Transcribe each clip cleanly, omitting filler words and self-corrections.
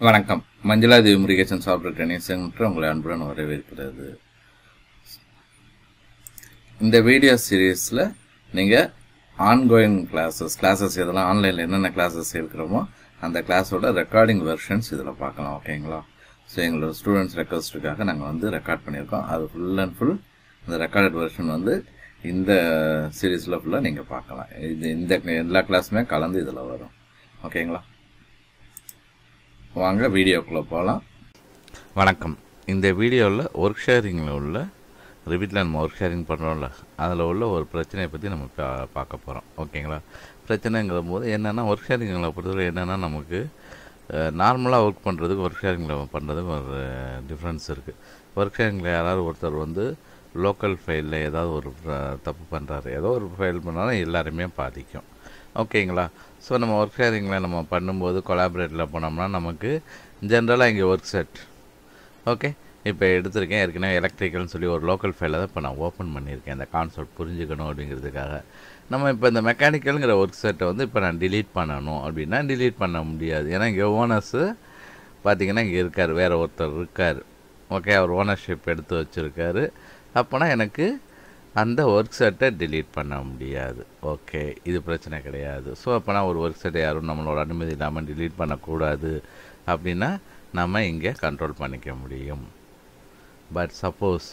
வணக்கம். மஞ்சுளா தேவி Murugesan software training centre உங்களை அன்புடன் வரவேற்கிறது. இந்த வீடியோ சீரீஸில் நீங்கள் ஆன்கோயிங் கிளாஸஸ் இதெல்லாம் ஆன்லைனில் என்னென்ன கிளாஸஸ் இருக்கிறோமோ அந்த கிளாஸோட ரெக்கார்டிங் வெர்ஷன்ஸ் இதில் பார்க்கலாம். ஓகேங்களா? ஸோ எங்களோட ஸ்டூடெண்ட்ஸ் ரெக்வஸ்ட்டுக்காக நாங்கள் ரெக்கார்ட் பண்ணியிருக்கோம். அது ஃபுல் அண்ட் ஃபுல் இந்த ரெக்கார்டட் வெர்ஷன் இந்த சீரீஸில் ஃபுல்லாக நீங்கள் பார்க்கலாம். இந்த எல்லா கிளாஸுமே கலந்து இதில் வரும். ஓகேங்களா? வாங்க வீடியோக்குள்ளே போகலாம். வணக்கம். இந்த வீடியோவில் ஒர்க் ஷேரிங்கில் உள்ள ரிவிட்டில் நம்ம ஒர்க் ஷேரிங் பண்ணுறோம்ல, அதில் உள்ள ஒரு பிரச்சனையை பற்றி நம்ம பார்க்க போகிறோம். ஓகேங்களா? பிரச்சனைங்கிற போது என்னென்னா, ஒர்க் ஷேரிங்களை பொறுத்தவரை என்னென்னா, நமக்கு நார்மலாக ஒர்க் பண்ணுறதுக்கு ஒர்க் ஷேரிங்கில் பண்ணுறதுக்கு ஒரு டிஃப்ரென்ஸ் இருக்குது. ஒர்க் ஷேரிங்கில் யாராவது ஒருத்தர் லோக்கல் ஃபைலில் ஏதாவது ஒரு தப்பு பண்ணுறாரு, ஏதோ ஒரு ஃபைல் பண்ணாலும் எல்லாருமே பாதிக்கும். ஓகேங்களா? ஸோ நம்ம ஒர்க் ஷேரிங்கில் நம்ம பண்ணும்போது கொலாபரேட்டில் போனோம்னா நமக்கு ஜென்ரலாக இங்கே ஒர்க் செட். ஓகே, இப்போ எடுத்திருக்கேன். ஏற்கனவே எலக்ட்ரிக்கல்னு சொல்லி ஒரு லோக்கல் ஃபைலை தான் இப்போ நான் ஓப்பன் பண்ணியிருக்கேன், இந்த கான்செப்ட் புரிஞ்சுக்கணும் அப்படிங்கிறதுக்காக. நம்ம இப்போ இந்த மெக்கானிக்கலுங்கிற ஒர்க் செட்டை இப்போ நான் டிலீட் பண்ணணும் அப்படின்னா டிலீட் பண்ண முடியாது. ஏன்னா இங்கே ஓனர்ஸு பார்த்திங்கன்னா இங்கே இருக்கார், வேறு ஒருத்தர் இருக்கார். ஓகே, அவர் ஓனர்ஷிப் எடுத்து வச்சுருக்காரு. அப்போனா எனக்கு அந்த ஒர்க் செட்டை டிலீட் பண்ண முடியாது. ஓகே, இது பிரச்சனை கிடையாது. ஸோ அப்போனா ஒரு ஒர்க் செட்டை யாரும் நம்மளோட அனுமதி இல்லாமல் டிலீட் பண்ணக்கூடாது அப்படின்னா நம்ம இங்கே கண்ட்ரோல் பண்ணிக்க முடியும். பட் சப்போஸ்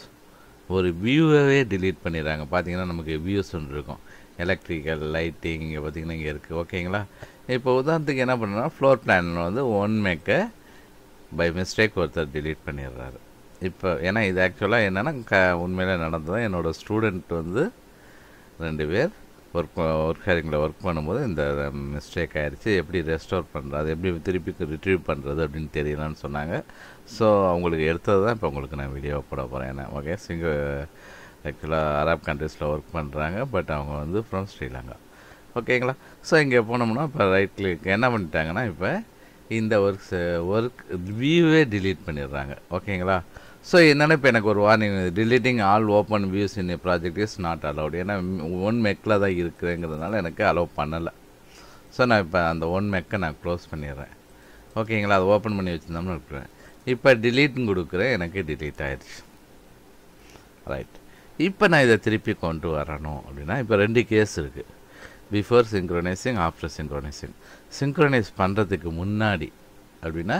ஒரு வியூவே டிலீட் பண்ணிடுறாங்க, பார்த்திங்கன்னா நமக்கு வியூஸ் ஒன்று இருக்கும், எலக்ட்ரிக்கல் லைட்டிங் இங்கே பார்த்திங்கன்னா இங்கே இருக்குது. ஓகேங்களா? இப்போ உதாரணத்துக்கு என்ன பண்ணுறோன்னா, ஃப்ளோர் பிளானில் ஒன் மேக்கை பை மிஸ்டேக் ஒருத்தர் டிலீட் பண்ணிடுறாரு. இப்போ ஏன்னா இது ஆக்சுவலாக என்னென்னா உண்மையிலே நடந்தது. என்னோடய ஸ்டூடெண்ட் 2 பேர் ஒர்க் ஷேரிங்கில் ஒர்க் பண்ணும்போது இந்த மிஸ்டேக் ஆகிடுச்சு. எப்படி ரெஸ்டோர் பண்ணுறது, எப்படி திருப்பி ரிட்ரீவ் பண்ணுறது அப்படின்னு தெரியலான்னு சொன்னாங்க. ஸோ அவங்களுக்கு எடுத்தது தான் இப்போ உங்களுக்கு நான் வீடியோ போட போகிறேன். ஏன்னா ஓகே, ஆக்சுவலாக அரப் கண்ட்ரீஸில் ஒர்க் பண்ணுறாங்க, பட் அவங்க ஃப்ரம் ஸ்ரீலங்கா. ஓகேங்களா? ஸோ இங்கே போனோம்னா இப்போ ரைட் கிளிக் என்ன பண்ணிட்டாங்கன்னா, இப்போ இந்த ஒர்க் வியூவே டிலீட் பண்ணிடுறாங்க. ஓகேங்களா? ஸோ என்னென்னா, இப்போ எனக்கு ஒரு warning, deleting all open views in project is not allowed. ஏன்னா ஒன் மெக்கில் தான் இருக்குங்கிறதுனால எனக்கு அலோவ் பண்ணலை. ஸோ நான் இப்போ அந்த ஒன் மெக்கை நான் க்ளோஸ் பண்ணிடுறேன். ஓகேங்களா? அதை ஓப்பன் பண்ணி வச்சுருந்தோம்னு இருக்கிறேன். இப்போ டிலீட்னு கொடுக்குறேன், எனக்கு டிலீட் ஆகிடுச்சு. ரைட். இப்போ நான் இதை திருப்பி கொண்டு வரணும் அப்படின்னா இப்போ 2 கேஸ் இருக்குது. Before synchronising, after synchronising. Synchronise பண்ணுறதுக்கு முன்னாடி அப்படின்னா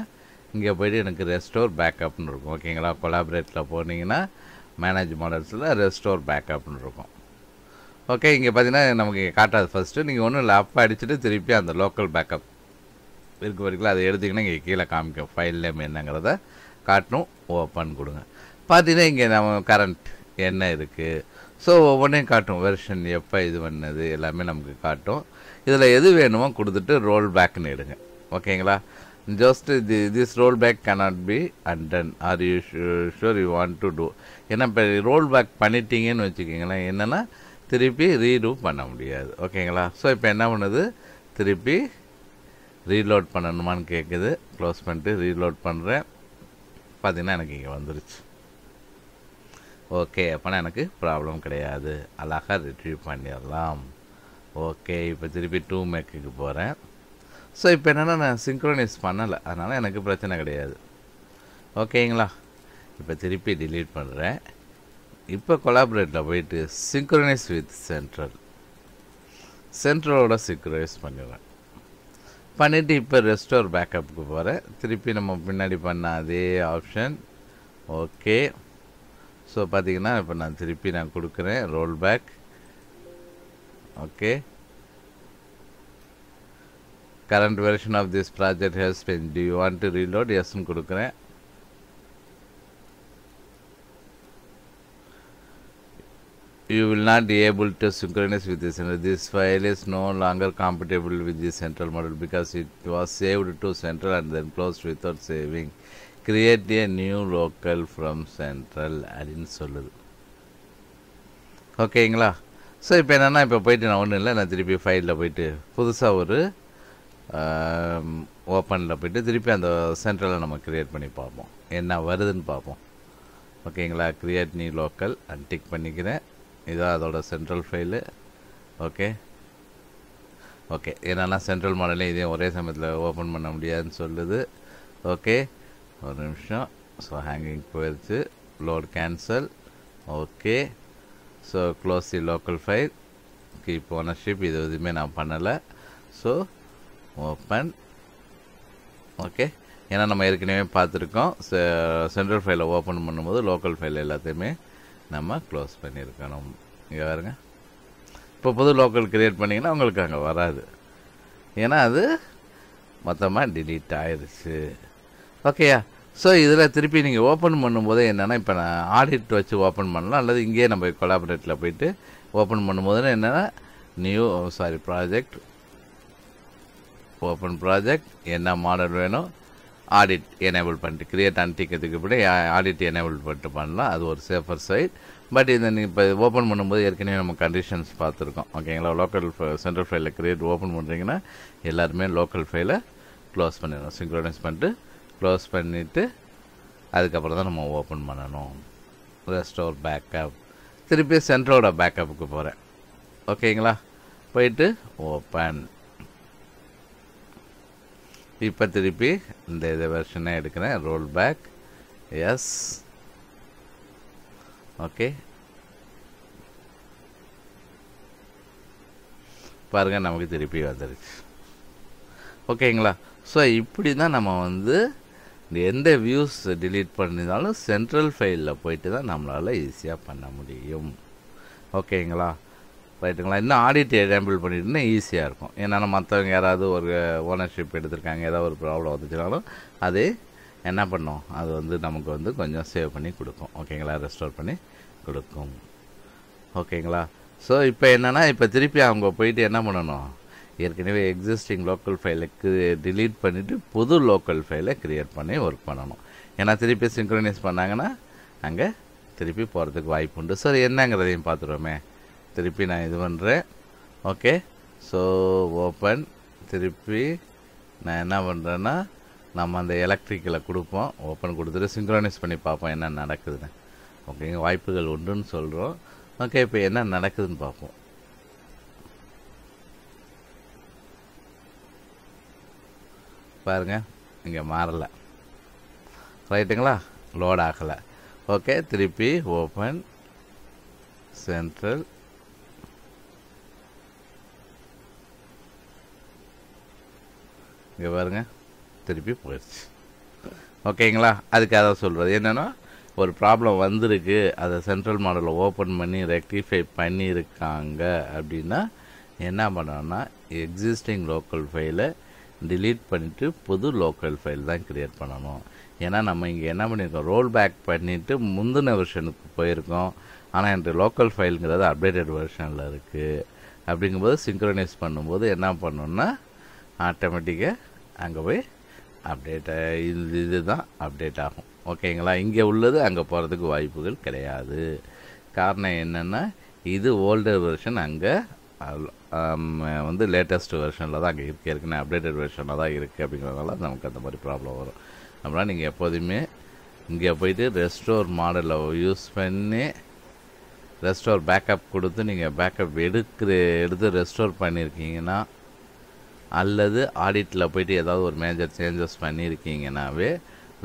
இங்கே போய்ட்டு எனக்கு ரெஸ்டோர் பேக்கப்னு இருக்கும். ஓகேங்களா? கொலாபரேட்டில் போனீங்கன்னா மேனேஜ் மாடல்ஸில் ரெஸ்டோர் பேக்கப்னு இருக்கும். ஓகே, இங்கே பார்த்தீங்கன்னா நமக்கு காட்டாது. ஃபஸ்ட்டு நீங்கள் ஒன்றும் இல்லை, அப் அடிச்சுட்டு திருப்பி அந்த லோக்கல் பேக்கப் இருக்கு வரைக்கும் அதை எடுத்திங்கன்னா இங்கே கீழே காமிக்கும், ஃபைல் நேம் என்னங்கிறத காட்டணும். ஓப்பன் கொடுங்க. பார்த்தீங்கன்னா இங்கே நம்ம கரண்ட் என்ன இருக்குது, ஸோ ஒவ்வொன்றையும் காட்டும். வெர்ஷன் எப்போ இது பண்ணது எல்லாமே நமக்கு காட்டும். இதில் எது வேணுமோ கொடுத்துட்டு ரோல் பேக்னு எடுங்க. ஓகேங்களா? Just this roll back cannot be undone. Are you sure you want to do. ஏன்னா இப்போ ரோல் பேக் பண்ணிட்டீங்கன்னு வச்சுக்கிங்களேன், என்னென்னா திருப்பி ரீடூ பண்ண முடியாது. ஓகேங்களா? ஸோ இப்போ என்ன பண்ணுது, திருப்பி ரீலோட் பண்ணணுமான்னு கேட்குது. க்ளோஸ் பண்ணிட்டு ரீலோட் பண்ணுறேன். பார்த்தீங்கன்னா எனக்கு இங்கே வந்துருச்சு. ஓகே, அப்போனா எனக்கு ப்ராப்ளம் கிடையாது, அழகாக ரிட்ரீவ் பண்ணிடலாம். ஓகே, இப்போ திருப்பி 2 மேக்குக்கு போகிறேன். ஸோ இப்போ என்னென்னா நான் சிங்க்ரோனைஸ் பண்ணலை, அதனால் எனக்கு பிரச்சனை கிடையாது. ஓகேங்களா? இப்போ திருப்பி டிலீட் பண்ணுறேன். இப்போ கொலாபரேட்டில் போயிட்டு சிங்க்ரோனைஸ் வித் சென்ட்ரலோட சிங்க்ரோனைஸ் பண்ணிடுறேன். பண்ணிவிட்டு இப்போ ரெஸ்டோர் பேக்கப்புக்கு போகிறேன். திருப்பி நம்ம பின்னாடி பண்ண அதே ஆப்ஷன். ஓகே, ஸோ பார்த்திங்கன்னா இப்போ நான் திருப்பி கொடுக்குறேன் roll back. Okay, current version of this project has been, do you want to reload? Yes னு கொடுக்குறேன். You will not be able to synchronize with this. This file is no longer compatible with the central model because it was saved to central and then closed without saving. Create a new local from central அப்படின்னு சொல்லுது. ஓகேங்களா? So இப்போ என்னென்னா, இப்போ போயிட்டு நான் ஒன்றும் இல்லை, நான் திருப்பி ஃபைலில் போயிட்டு புதுசாக ஒரு ஓப்பனில் போய்ட்டு திருப்பி அந்த சென்ட்ரலை நம்ம க்ரியேட் பண்ணி பார்ப்போம், என்ன வருதுன்னு பார்ப்போம். ஓகேங்களா? க்ரியேட் நியூ லோக்கல் டிக் பண்ணிக்கிறேன். இதுதான் அதோட சென்ட்ரல் ஃபைலு. ஓகே, ஓகே, என்னென்னா சென்ட்ரல் மாடலே இதையும் ஒரே சமயத்தில் ஓப்பன் பண்ண முடியாதுன்னு சொல்லுது. ஓகே, ஒரு நிமிஷம். ஸோ ஹேங்கிங் போயிடுச்சு. Load cancel. Okay, so close the local file, keep ownership, இது எதுவுமே நான் பண்ணலை. So open. ஓகே, ஏன்னா நம்ம ஏற்கனவே பார்த்துருக்கோம், சென்ட்ரல் ஃபைலை ஓப்பன் பண்ணும்போது லோக்கல் ஃபைல் எல்லாத்தையுமே நம்ம க்ளோஸ் பண்ணியிருக்கணும். இங்கே பாருங்க, இப்போ புது லோக்கல் க்ரியேட் பண்ணிங்கன்னா உங்களுக்கு அங்கே வராது, ஏன்னா அது மொத்தமாக டிலீட் ஆயிடுச்சு. ஓகேயா? ஸோ இதில் திருப்பி நீங்கள் ஓப்பன் பண்ணும்போது என்னென்னா, இப்போ நான் ஆடிட் வச்சு ஓப்பன் பண்ணலாம், அல்லது இங்கேயே நம்ம கொலாபரேட்டில் போயிட்டு ஓப்பன் பண்ணும்போது என்னென்னா, ப்ராஜெக்ட், ஓப்பன் ப்ராஜெக்ட், என்ன மாடல் வேணும், ஆடிட் எனேபிள் பண்ணிட்டு கிரியேட் அன்டிக்கிறதுக்கு இப்படி ஆடிட் எனேபிள் பண்ணிட்டு பண்ணலாம். அது ஒரு சேஃபர் சைட். பட் இதை நீங்கள் இப்போ ஓப்பன் பண்ணும்போது ஏற்கனவே நம்ம கண்டிஷன்ஸ் பார்த்துருக்கோம். ஓகேங்களா? லோக்கல் சென்ட்ரல் ஃபைலில் கிரியேட் ஓப்பன் பண்ணுறீங்கன்னா எல்லாருமே லோக்கல் ஃபைலை க்ளோஸ் பண்ணிடணும். சிங்க்ரோனைஸ் பண்ணிட்டு க்ளோஸ் பண்ணிவிட்டு அதுக்கப்புறம் தான் நம்ம ஓப்பன் பண்ணணும். ரெஸ்டோர் பேக்கப், திருப்பி சென்ட்ரோட பேக்கப்புக்கு போகிறேன். ஓகேங்களா? போயிட்டு ஓப்பன். இப்போ திருப்பி இந்த இதை வெர்ஷனை எடுக்கிறேன். Roll back. எஸ். ஓகே, பாருங்கள், நமக்கு திருப்பி வந்துடுச்சு. ஓகேங்களா? ஸோ இப்படி தான் நம்ம வந்து எந்த வியூஸ் டிலீட் பண்ணியிருந்தாலும் சென்ட்ரல் ஃபைலில் போயிட்டு தான் நம்மளால் ஈஸியாக பண்ண முடியும். ஓகேங்களா? ரைட்டுங்களா? இன்னும் ஆடிட் எனேபிள் பண்ணிட்டுனா ஈஸியாக இருக்கும். ஏன்னா மற்றவங்க யாராவது ஒரு ஓனர்ஷிப் எடுத்திருக்காங்க, ஏதாவது ஒரு ப்ராப்ளம் வந்துச்சுனாலும் அது என்ன பண்ணும், அது வந்து நமக்கு வந்து கொஞ்சம் சேவ் பண்ணி கொடுக்கும். ஓகேங்களா? ரெஸ்டோர் பண்ணி கொடுக்கும். ஓகேங்களா? ஸோ இப்போ என்னென்னா, இப்போ திருப்பி அவங்க போயிட்டு என்ன பண்ணணும், ஏற்கனவே எக்ஸிஸ்டிங் லோக்கல் ஃபைலுக்கு டிலீட் பண்ணிவிட்டு புது லோக்கல் ஃபைலை க்ரியேட் பண்ணி ஒர்க் பண்ணணும். ஏன்னா திருப்பி சிங்க்ரனைஸ் பண்ணாங்கன்னா அங்கே திருப்பி போகிறதுக்கு வாய்ப்பு உண்டு. சரி, என்னங்கிறதையும் பார்த்துருவோமே. திருப்பி நான் இது பண்ணுறேன். Okay, so open. திருப்பி நான் என்ன பண்ணுறேன்னா, நம்ம அந்த எலக்ட்ரிக்கில் கொடுப்போம். ஓப்பன் கொடுத்துட்டு சிங்க்ரோனைஸ் பண்ணி பார்ப்போம் என்ன நடக்குதுன்னு. ஓகேங்க, வாய்ப்புகள் உண்டுன்னு சொல்கிறோம். ஓகே, இப்போ என்ன நடக்குதுன்னு பார்ப்போம். பாருங்கள், இங்கே மாறலை. ரைட்டுங்களா? லோட் ஆகலை. ஓகே, திருப்பி ஓப்பன் சென்ட்ரல். இங்கே பாருங்க, திருப்பி போயிடுச்சு. ஓகேங்களா? அதுக்காக சொல்கிறது என்னென்னா, ஒரு ப்ராப்ளம் வந்திருக்கு, அதை சென்ட்ரல் மாடலில் ஓப்பன் பண்ணி ரெக்டிஃபை பண்ணியிருக்காங்க அப்படின்னா என்ன பண்ணோன்னா, எக்ஸிஸ்டிங் லோக்கல் ஃபைலை டிலீட் பண்ணிவிட்டு புது லோக்கல் ஃபைல் தான் க்ரியேட் பண்ணணும். ஏன்னா நம்ம இங்கே என்ன பண்ணியிருக்கோம், ரோல் பேக் பண்ணிவிட்டு முந்தின வெர்ஷனுக்கு போயிருக்கோம். ஆனால் என்ற லோக்கல் ஃபைலுங்கிறது அப்டேட்டட் வெர்ஷனில் இருக்குது. அப்படிங்கும்போது சிங்க்ரனைஸ் பண்ணும்போது என்ன பண்ணணுன்னா, ஆட்டோமேட்டிக்காக அங்கே போய் அப்டேட் இதுதான் அப்டேட் ஆகும். ஓகேங்களா? இங்கே உள்ளது அங்கே போகிறதுக்கு வாய்ப்புகள் கிடையாது. காரணம் என்னென்னா, இது ஓல்டர் வெர்ஷன், அங்கே வந்து லேட்டஸ்ட் வெர்ஷனில் தான் அங்கே இருக்குது, ஏற்கனவே அப்டேட்டட் வெர்ஷனில் தான் இருக்குது. அப்படிங்கிறதுனால நமக்கு அந்த மாதிரி ப்ராப்ளம் வரும். அப்படின்னா நீங்கள் எப்போதுமே இங்கே போய்ட்டு ரெஸ்டோர் மாடலை யூஸ் பண்ணி ரெஸ்டோர் பேக்கப் கொடுத்து நீங்கள் பேக்கப் எடுத்து ரெஸ்டோர் பண்ணியிருக்கீங்கன்னா, அல்லது ஆடிட்டில் போய்ட்டு ஏதாவது ஒரு மேஜர் சேஞ்சஸ் பண்ணியிருக்கீங்கன்னாவே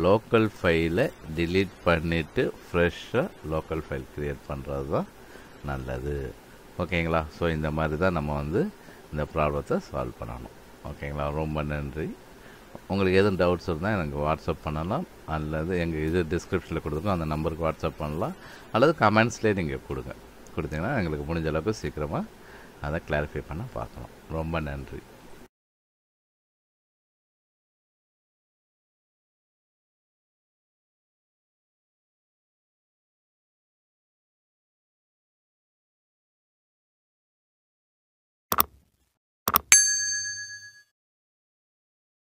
லோக்கல் ஃபைலை டிலீட் பண்ணிவிட்டு ஃப்ரெஷ்ஷாக லோக்கல் ஃபைல் க்ரியேட் பண்ணுறது தான் நல்லது. ஓகேங்களா? ஸோ இந்த மாதிரி தான் நம்ம வந்து இந்த ப்ராப்ளத்தை சால்வ் பண்ணணும். ஓகேங்களா? ரொம்ப நன்றி. உங்களுக்கு எதுவும் டவுட்ஸ் இருந்தால் எனக்கு வாட்ஸ்அப் பண்ணலாம், அல்லது எங்கள் இது டிஸ்கிரிப்ஷனில் கொடுத்துருக்கோம், அந்த நம்பருக்கு வாட்ஸ்அப் பண்ணலாம், அல்லது கமெண்ட்ஸ்லேயே நீங்கள் கொடுத்தீங்கன்னா எங்களுக்கு முடிஞ்ச அளவுக்கு சீக்கிரமாக அதை கிளாரிஃபை பண்ண பார்க்கலாம். ரொம்ப நன்றி.